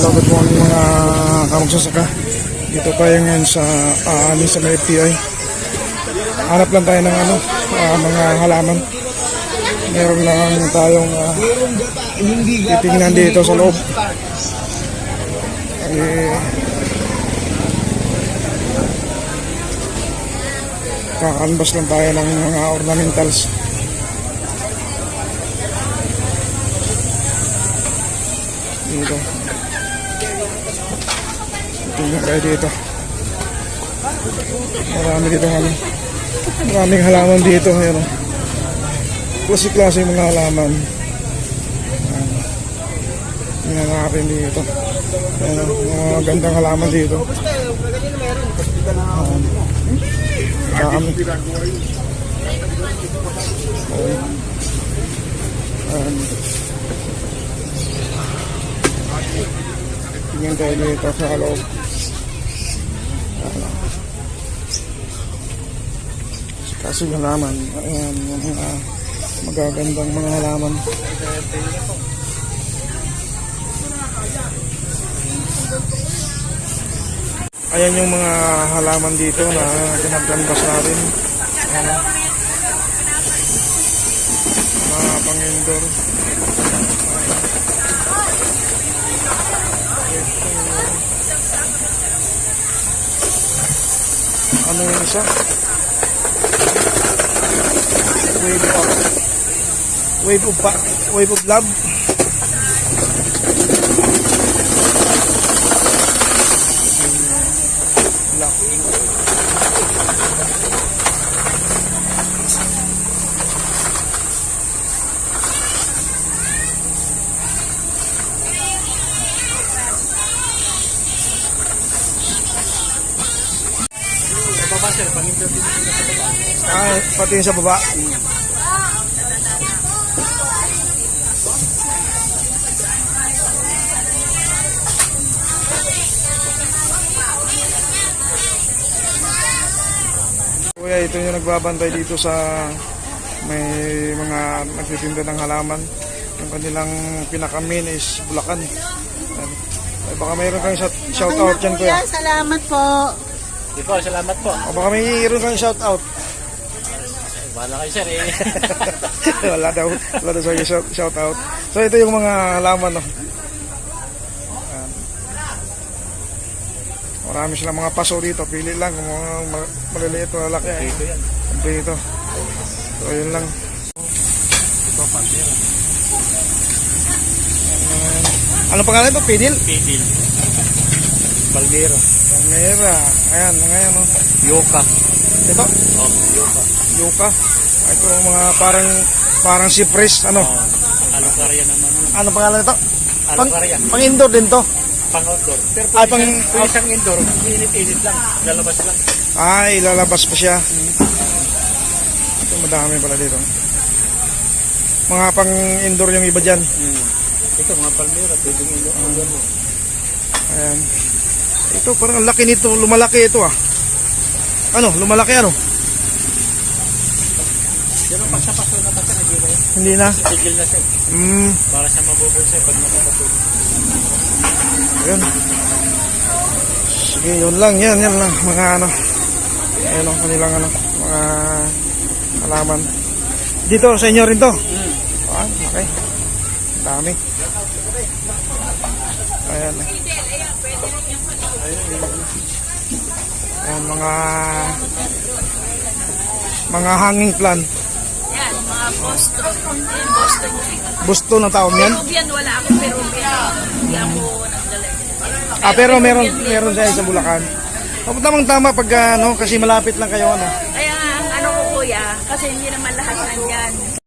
Hello, good morning mga kamagsasaka. Dito tayo ngayon sa sa may FTI. Hanap lang tayo ng mga halaman. Meron lang tayong titingnan dito sa loob. Kakanbas lang tayo ng mga ornamentals. Dito. Tingnan tayo dito. Marami dito maraming halaman dito ngayon. Klase-klase mga halaman. Tingnan natin dito. Ayan, mga gandang halaman dito. Dami. Tingnan tayo dito sa loob. Kasi halaman, ayan, yung mga magagandang mga halaman. Ayan yung mga halaman dito na pinagkanbas natin. Ayan, mga pang-indoor. Ano yung isa? Wave of love. Pati yung sa baba. Kuya, ito yung nagbabantay dito sa may mga nagtitinda ng halaman. Yung kanilang pinaka-main is Bulacan. Ay, baka mayroon kang shout out dyan, kuya. Salamat po. Di po, salamat po. O baka mayroon kang shout out. Wala kayo sir eh. wala daw sa shout out. So ito yung mga halaman, no. Marami silang mga paso dito. Pili lang kung mga maliliit o lalaki. Dito yan. Dito. So yun lang. Ito, Palmera. Anong pangalan ito? Pidil? Pidil. Palmera. Palmera. Ayan, ngayon, no. Yoka. Ito? Oh, Yoka. Yuka. Ito mga parang cypress, ano? Oh, Alucarya naman. Ano pangalan ito? Alucarya. Pang-indoor din to. Pang-outdoor. Pero Ay, pang isang indoor, init-init lang. Lalabas lang. Ay, lalabas pa siya. Ito, madami pala dito. Mga pang-indoor yung iba dyan. Ito, mga Palmera. Pwedeng indoor. Ayan. Ito, parang ang laki nito. Lumalaki ito, ah. Ano? Lumalaki, ano? Pero pag sa paso na basta, hindi na yun. Hindi na? Tigil na siya. Para siya mabubulsa pag nakapatulog. Ayun. Sige, yun lang. Yan lang. Mga ano. Ayun o, kanilang ano. Mga halaman. Dito, sa inyo rin to? Ah, okay. Dami. Ayan. Ayan, mga hanging plant. Yan, mga Boston. Boston. Busto ng taon yan? Peruvian, wala ako Peruvian. Hindi ako nagdala. Pero meron siya sa Bulacan. Tamang-tama pag kasi malapit lang kayo, ano. Kaya ang ano ko kuya, kasi hindi naman lahat nandyan.